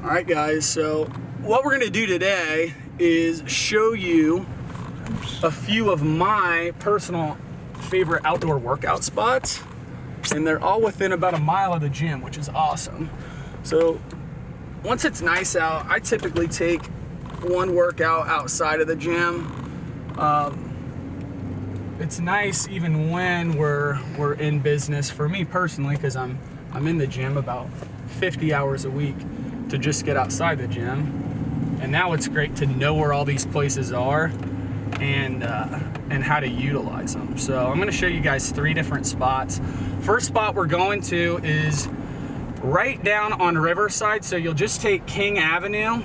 All right, guys, so what we're gonna do today is show you a few of my personal favorite outdoor workout spots, and they're all within about a mile of the gym, which is awesome. So once it's nice out, I typically take one workout outside of the gym. It's nice even when we're in business, for me personally, because I'm in the gym about 50 hours a week, to just get outside the gym. And now it's great to know where all these places are and how to utilize them. So I'm going to show you guys 3 different spots. First spot we're going to is right down on Riverside. So you'll just take King Avenue,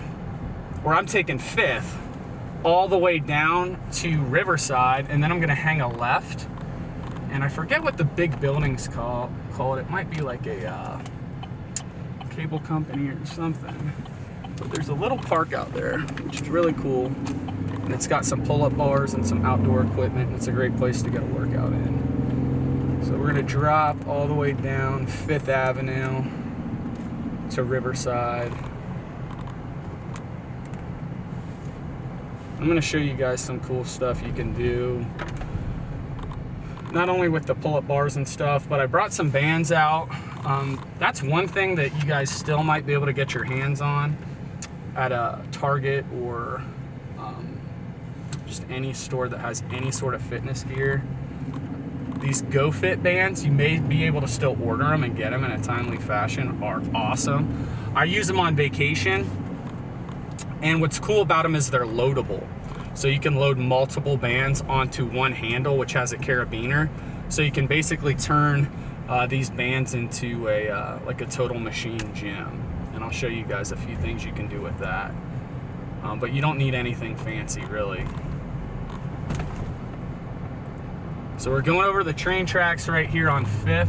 or I'm taking 5th, all the way down to Riverside, and then I'm going to hang a left. And I forget what the big buildings call it. It might be like a cable company or something. But there's a little park out there, which is really cool. And it's got some pull-up bars and some outdoor equipment. And it's a great place to get a workout in. So we're gonna drop all the way down 5th Avenue to Riverside. I'm gonna show you guys some cool stuff you can do, not only with the pull-up bars and stuff, but I brought some bands out. That's one thing that you guys still might be able to get your hands on at a Target or just any store that has any sort of fitness gear. These GoFit bands, you may be able to still order them and get them in a timely fashion, are awesome. I use them on vacation, and what's cool about them is they're loadable. So you can load multiple bands onto one handle, which has a carabiner. So you can basically turn these bands into like a total machine gym. And I'll show you guys a few things you can do with that. But you don't need anything fancy, really. So we're going over the train tracks right here on 5th.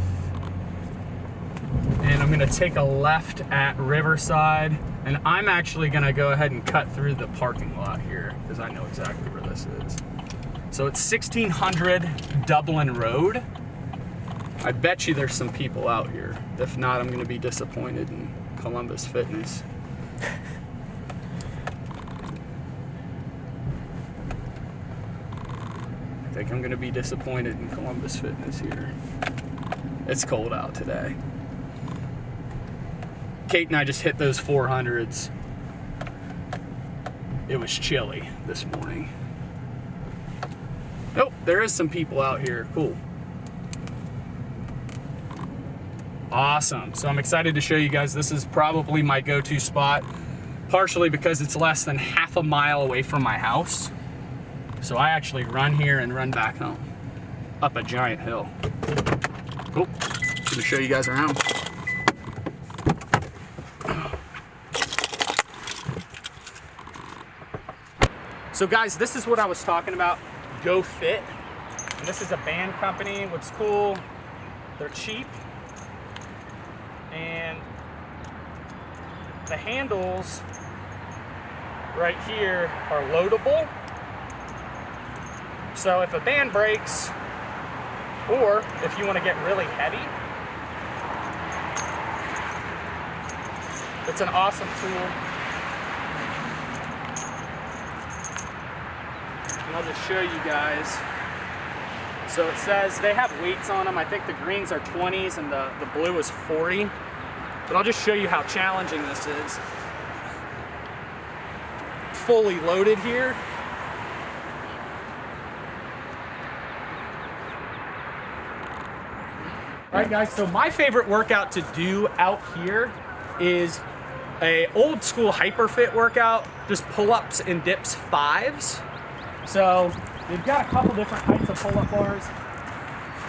And I'm gonna take a left at Riverside. And I'm actually gonna go ahead and cut through the parking lot here because I know exactly where this is. So it's 1600 Dublin Road. I bet you there's some people out here. If not, I'm gonna be disappointed in Columbus Fitness. I think I'm gonna be disappointed in Columbus Fitness here. It's cold out today. Kate and I just hit those 400s. It was chilly this morning. Oh, there is some people out here. Cool. Awesome. So I'm excited to show you guys. This is probably my go-to spot, partially because it's less than half a mile away from my house. So I actually run here and run back home up a giant hill. Cool. Gonna show you guys around. So guys, this is what I was talking about, GoFit. And this is a band company. What's cool, they're cheap. And the handles right here are loadable. So if a band breaks, or if you want to get really heavy, it's an awesome tool. And I'll just show you guys. So it says they have weights on them. I think the greens are 20s and the blue is 40. But I'll just show you how challenging this is. Fully loaded here. All right, guys, so my favorite workout to do out here is a old school hyperfit workout, just pull-ups and dips 5s. So they've got a couple different heights of pull-up bars.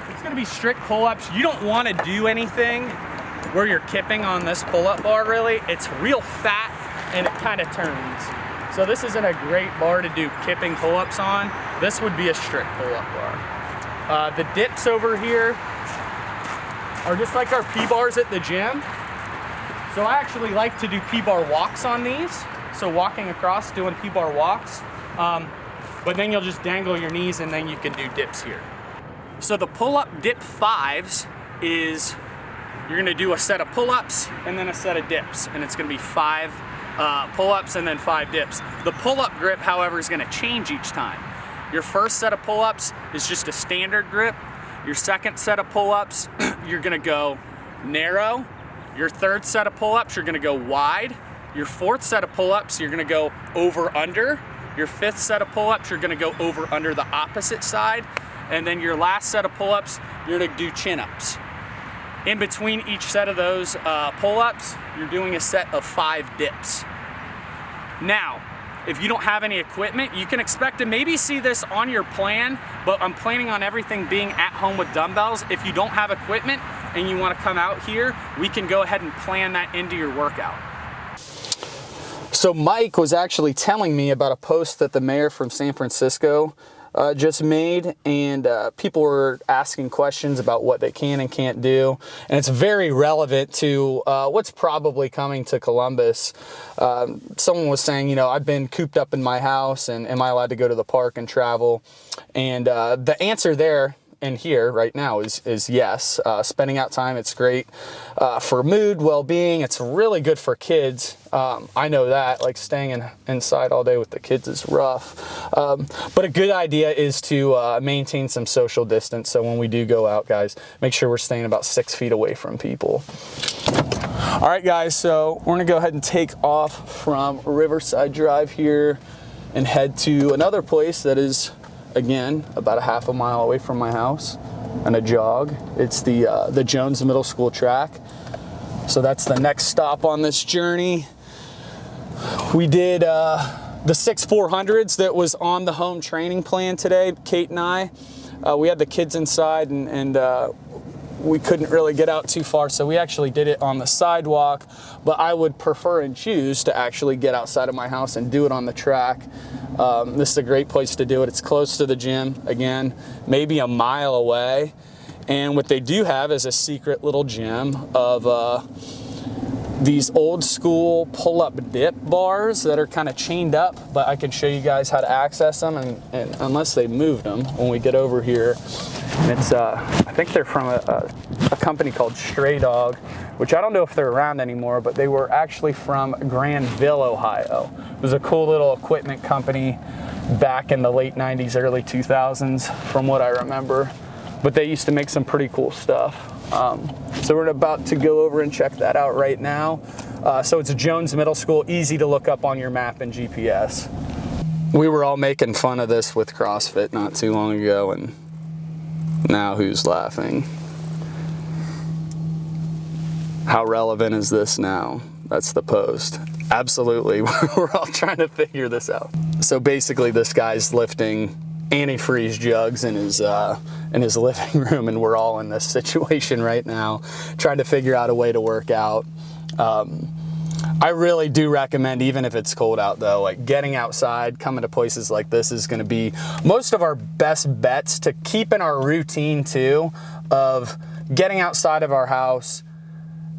It's gonna be strict pull-ups. You don't wanna do anything where you're kipping on this pull-up bar, really. It's real fat and it kind of turns. So this isn't a great bar to do kipping pull-ups on. This would be a strict pull-up bar. The dips over here are just like our P-bars at the gym. So I actually like to do P-bar walks on these. So walking across, doing P-bar walks. But then you'll just dangle your knees and then you can do dips here. So the pull-up dip 5s is you're gonna do a set of pull-ups and then a set of dips, and it's gonna be 5 pull-ups and then 5 dips. The pull-up grip, however, is gonna change each time. Your first set of pull-ups is just a standard grip. Your second set of pull-ups, you're gonna go narrow. Your third set of pull-ups, you're gonna go wide. Your fourth set of pull-ups, you're gonna go over under. Your fifth set of pull-ups, you're gonna go over under the opposite side. And then your last set of pull-ups, you're gonna do chin-ups. In between each set of those pull-ups, you're doing a set of 5 dips. Now, if you don't have any equipment, you can expect to maybe see this on your plan, but I'm planning on everything being at home with dumbbells. If you don't have equipment and you wanna come out here, we can go ahead and plan that into your workout. So Mike was actually telling me about a post that the mayor from San Francisco just made, and people were asking questions about what they can and can't do, and it's very relevant to what's probably coming to Columbus. Someone was saying, you know, I've been cooped up in my house, and am I allowed to go to the park and travel? And the answer there and here right now is yes. Spending out time, it's great for mood, well-being. It's really good for kids. I know that, like staying inside all day with the kids is rough. But a good idea is to maintain some social distance. So when we do go out, guys, make sure we're staying about 6 feet away from people. All right, guys, so we're gonna go ahead and take off from Riverside Drive here and head to another place that is, again, about a half a mile away from my house, and a jog. It's the Jones Middle School track. So that's the next stop on this journey. We did the 6 400s that was on the home training plan today, Kate and I. We had the kids inside, and we couldn't really get out too far, so we actually did it on the sidewalk, but I would prefer and choose to actually get outside of my house and do it on the track. This is a great place to do it. It's close to the gym, again, maybe a mile away. And what they do have is a secret little gym of these old school pull-up dip bars that are kind of chained up, but I can show you guys how to access them, and unless they moved them when we get over here. And it's, I think they're from a company called Stray Dog, which I don't know if they're around anymore, but they were actually from Granville, Ohio. It was a cool little equipment company back in the late 90s, early 2000s, from what I remember. But they used to make some pretty cool stuff. So we're about to go over and check that out right now. So it's a Jones Middle School, easy to look up on your map and GPS. We were all making fun of this with CrossFit not too long ago, and now who's laughing? How relevant is this now? That's the post. Absolutely, we're all trying to figure this out. So basically this guy's lifting antifreeze jugs in his living room, and we're all in this situation right now, trying to figure out a way to work out. I really do recommend, even if it's cold out though, like getting outside, coming to places like this is gonna be most of our best bets to keep in our routine too, of getting outside of our house,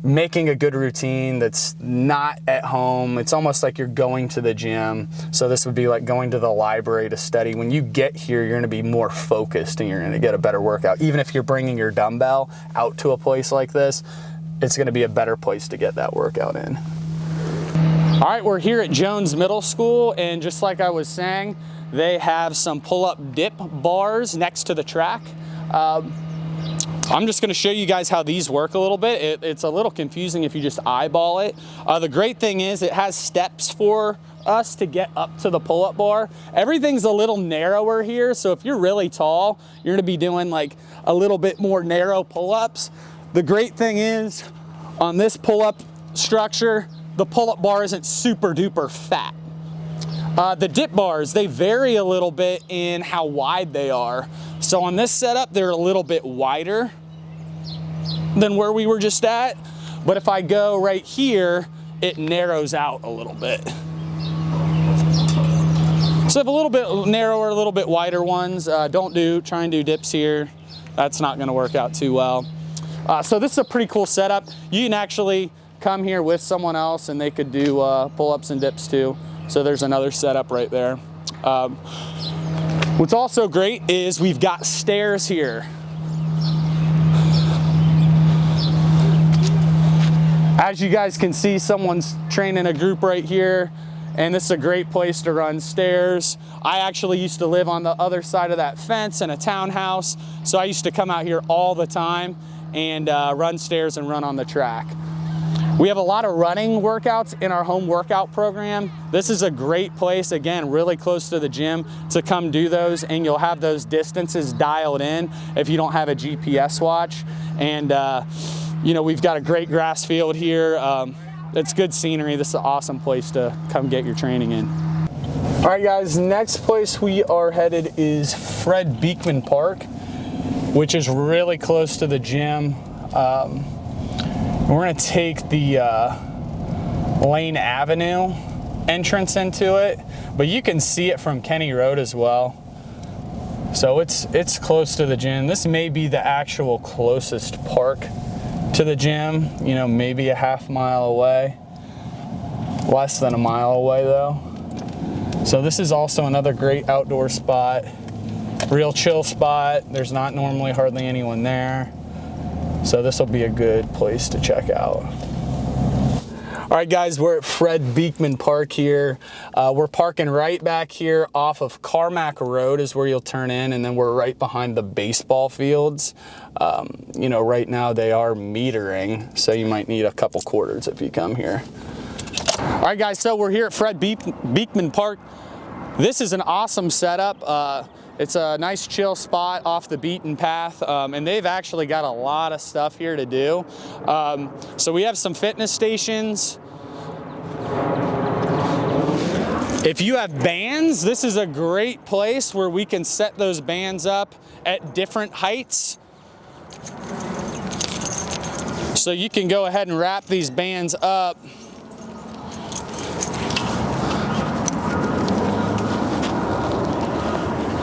making a good routine that's not at home. It's almost like you're going to the gym. So this would be like going to the library to study. When you get here, you're gonna be more focused and you're gonna get a better workout. Even if you're bringing your dumbbell out to a place like this, it's gonna be a better place to get that workout in. All right, we're here at Jones Middle School, and just like I was saying, they have some pull-up dip bars next to the track. I'm just gonna show you guys how these work a little bit. It's a little confusing if you just eyeball it. The great thing is it has steps for us to get up to the pull-up bar. Everything's a little narrower here, so if you're really tall, you're gonna be doing like a little bit more narrow pull-ups. The great thing is, on this pull-up structure, the pull-up bar isn't super duper fat. The dip bars, they vary a little bit in how wide they are. So on this setup, they're a little bit wider than where we were just at. But if I go right here, it narrows out a little bit. So I have a little bit narrower, a little bit wider ones. Try and do dips here. That's not gonna work out too well. So this is a pretty cool setup. You can actually come here with someone else and they could do pull-ups and dips too. So there's another setup right there. What's also great is we've got stairs here. As you guys can see, someone's training a group right here, and this is a great place to run stairs. I actually used to live on the other side of that fence in a townhouse, so I used to come out here all the time and run stairs and run on the track. We have a lot of running workouts in our home workout program. This is a great place, again, really close to the gym, to come do those, and you'll have those distances dialed in if you don't have a GPS watch. And you know, we've got a great grass field here. It's good scenery. This is an awesome place to come get your training in. All right, guys, next place we are headed is Fred Beekman Park, which is really close to the gym. We're gonna take the Lane Avenue entrance into it, but you can see it from Kenny Road as well. So it's close to the gym. This may be the actual closest park to the gym, you know, maybe a half mile away. Less than a mile away though. So this is also another great outdoor spot. Real chill spot. There's not normally hardly anyone there. So this will be a good place to check out. All right, guys, we're at Fred Beekman Park here. We're parking right back here off of Carmack Road is where you'll turn in, and then we're right behind the baseball fields. You know, right now they are metering, so you might need a couple quarters if you come here. All right, guys, so we're here at Fred Beekman Park. This is an awesome setup. It's a nice chill spot off the beaten path, and they've actually got a lot of stuff here to do. So we have some fitness stations. If you have bands, this is a great place where we can set those bands up at different heights. So you can go ahead and wrap these bands up.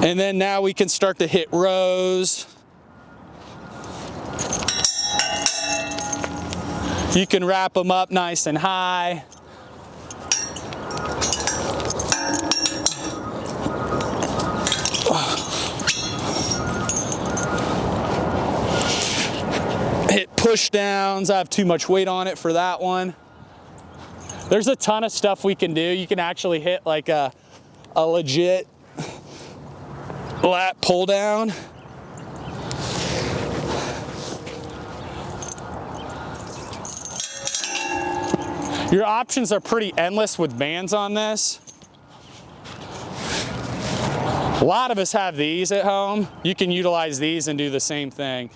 And then now we can start to hit rows. You can wrap them up nice and high. Hit push downs. I have too much weight on it for that one. There's a ton of stuff we can do. You can actually hit like a legit lat pull down. Your options are pretty endless with bands on this. A lot of us have these at home. You can utilize these and do the same thing.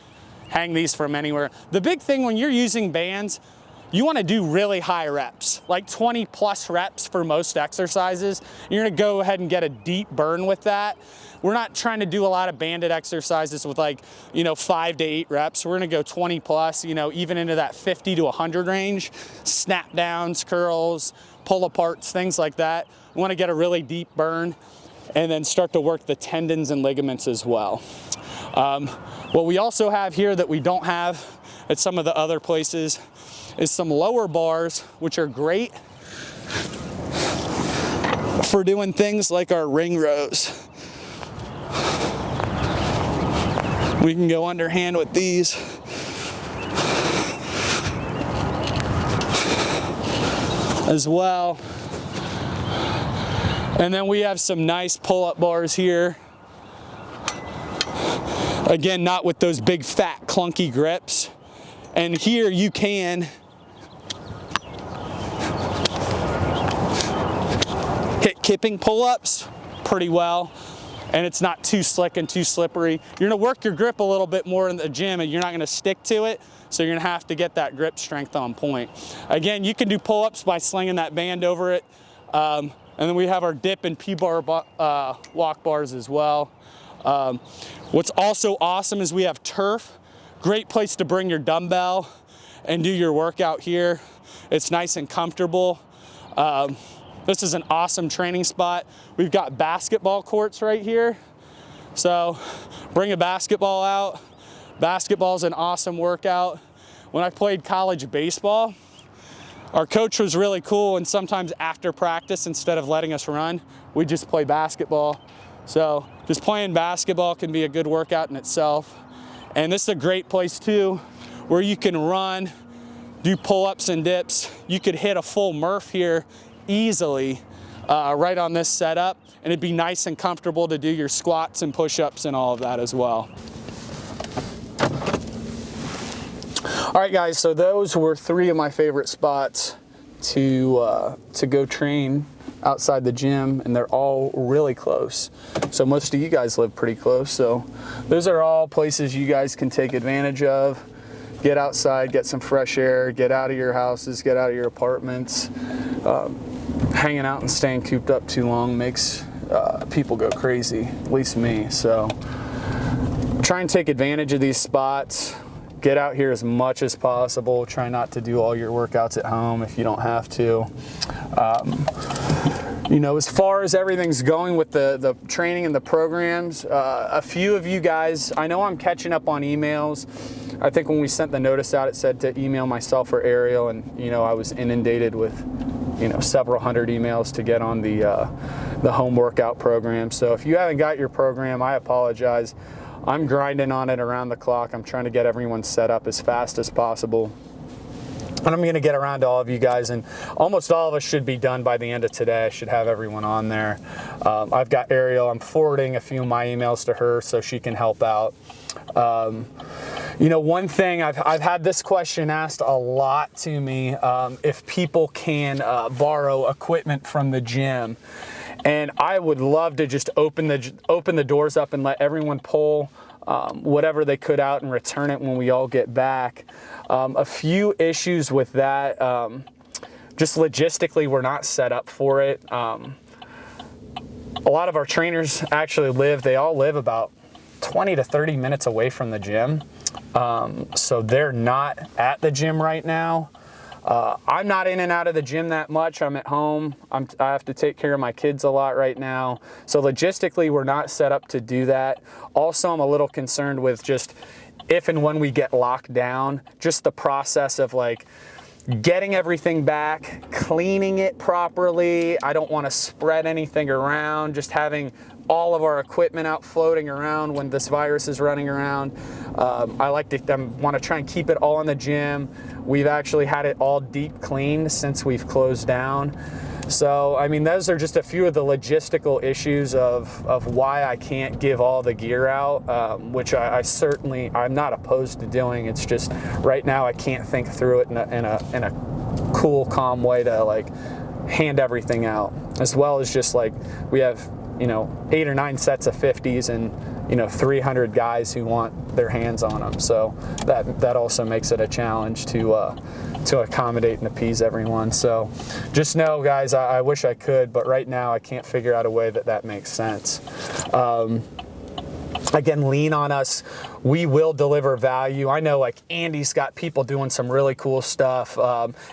Hang these from anywhere. The big thing when you're using bands, you want to do really high reps, like 20 plus reps for most exercises. You're gonna go ahead and get a deep burn with that. We're not trying to do a lot of banded exercises with 5 to 8 reps. We're gonna go 20 plus, even into that 50 to 100 range. Snap downs, curls, pull aparts, things like that. We wanna get a really deep burn and then start to work the tendons and ligaments as well. What we also have here that we don't have at some of the other places is some lower bars, which are great for doing things like our ring rows. We can go underhand with these. As well. And then we have some nice pull-up bars here. Again, not with those big fat clunky grips. And here you can hit kipping pull-ups pretty well, and it's not too slick and too slippery. You're gonna work your grip a little bit more in the gym and you're not gonna stick to it, so you're gonna have to get that grip strength on point. Again, you can do pull-ups by slinging that band over it. And then we have our dip and P-bar walk bars as well. What's also awesome is we have turf. Great place to bring your dumbbell and do your workout here. It's nice and comfortable. This is an awesome training spot. We've got basketball courts right here. So bring a basketball out. Basketball's an awesome workout. When I played college baseball, our coach was really cool, and sometimes after practice, instead of letting us run, we just play basketball. So just playing basketball can be a good workout in itself. And this is a great place too, where you can run, do pull-ups and dips. You could hit a full Murph here easily right on this setup, and it'd be nice and comfortable to do your squats and push-ups and all of that as well. All right, guys, so those were 3 of my favorite spots to go train outside the gym, and they're all really close. So most of you guys live pretty close, so those are all places you guys can take advantage of. Get outside, get some fresh air, get out of your houses, get out of your apartments. Hanging out and staying cooped up too long makes people go crazy, at least me. So try and take advantage of these spots. Get out here as much as possible. Try not to do all your workouts at home if you don't have to. You know, as far as everything's going with the training and the programs, a few of you guys, I know I'm catching up on emails. I think when we sent the notice out, it said to email myself or Ariel, and you know, I was inundated with, you know, several hundred emails to get on the home workout program. So if you haven't got your program, I apologize. I'm grinding on it around the clock. I'm trying to get everyone set up as fast as possible. And I'm going to get around to all of you guys, and almost all of us should be done by the end of today. I should have everyone on there. I've got Ariel. I'm forwarding a few of my emails to her so she can help out. You know, one thing, I've had this question asked a lot to me, if people can borrow equipment from the gym. And I would love to just open the doors up and let everyone pull whatever they could out and return it when we all get back. A few issues with that, just logistically, we're not set up for it. A lot of our trainers actually they all live about 20 to 30 minutes away from the gym. So they're not at the gym right now. I'm not in and out of the gym that much. I'm at home. I have to take care of my kids a lot right now. So logistically, we're not set up to do that. Also, I'm a little concerned with just if and when we get locked down, just the process of like getting everything back, cleaning it properly. I don't want to spread anything around, just having all of our equipment out floating around when this virus is running around. I want to try and keep it all in the gym. We've actually had it all deep cleaned since we've closed down. So, I mean, those are just a few of the logistical issues of why I can't give all the gear out, which I'm not opposed to doing. It's just right now I can't think through it in a cool, calm way to like hand everything out, as well as just like we have, you know, 8 or 9 sets of 50s and, you know, 300 guys who want their hands on them. So that also makes it a challenge to accommodate and appease everyone. So just know, guys, I wish I could, but right now I can't figure out a way that makes sense. Again, lean on us. We will deliver value. I know like Andy's got people doing some really cool stuff.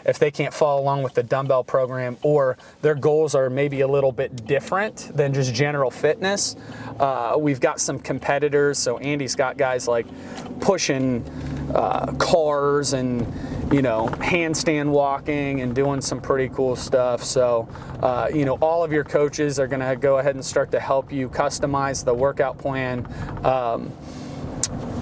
If they can't follow along with the dumbbell program, or their goals are maybe a little bit different than just general fitness, we've got some competitors. So Andy's got guys like pushing cars and, you know, handstand walking and doing some pretty cool stuff. So, you know, all of your coaches are going to go ahead and start to help you customize the workout plan.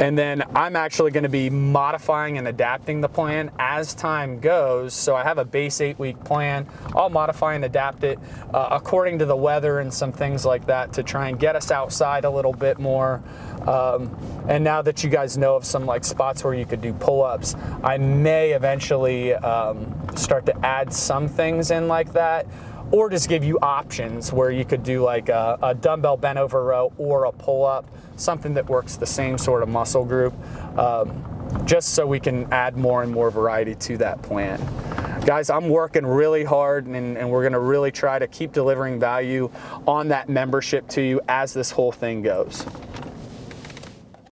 And then I'm actually going to be modifying and adapting the plan as time goes. So I have a base 8-week plan. I'll modify and adapt it according to the weather and some things like that to try and get us outside a little bit more. And now that you guys know of some like spots where you could do pull-ups, I may eventually start to add some things in like that, or just give you options where you could do like a dumbbell bent over row or a pull-up, something that works the same sort of muscle group, just so we can add more and more variety to that plan. Guys, I'm working really hard, and we're gonna really try to keep delivering value on that membership to you as this whole thing goes.